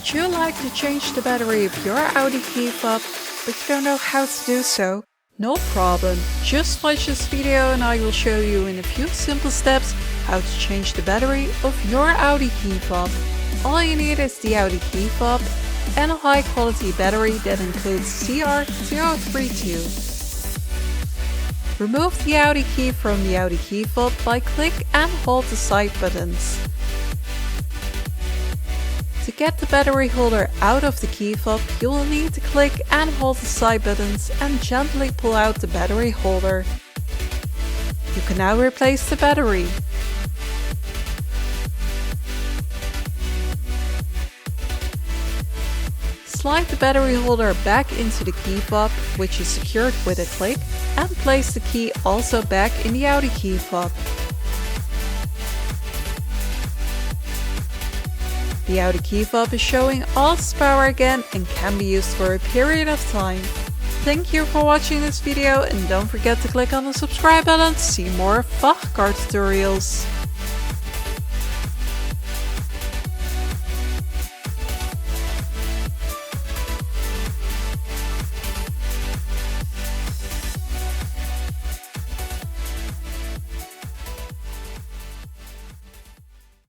Would you like to change the battery of your Audi Key Fob, but you don't know how to do so? No problem, just watch this video and I will show you in a few simple steps how to change the battery of your Audi Key Fob. All you need is the Audi Key Fob and a high quality battery that includes CR032. Remove the Audi key from the Audi Key Fob by click and hold the side buttons. To get the battery holder out of the key fob, you will need to click and hold the side buttons and gently pull out the battery holder. You can now replace the battery. Slide the battery holder back into the key fob, which is secured with a click, and place the key also back in the Audi key fob. The Audi key fob is showing all its power again and can be used for a period of time. Thank you for watching this video and don't forget to click on the subscribe button to see more VAG Car Tutorials.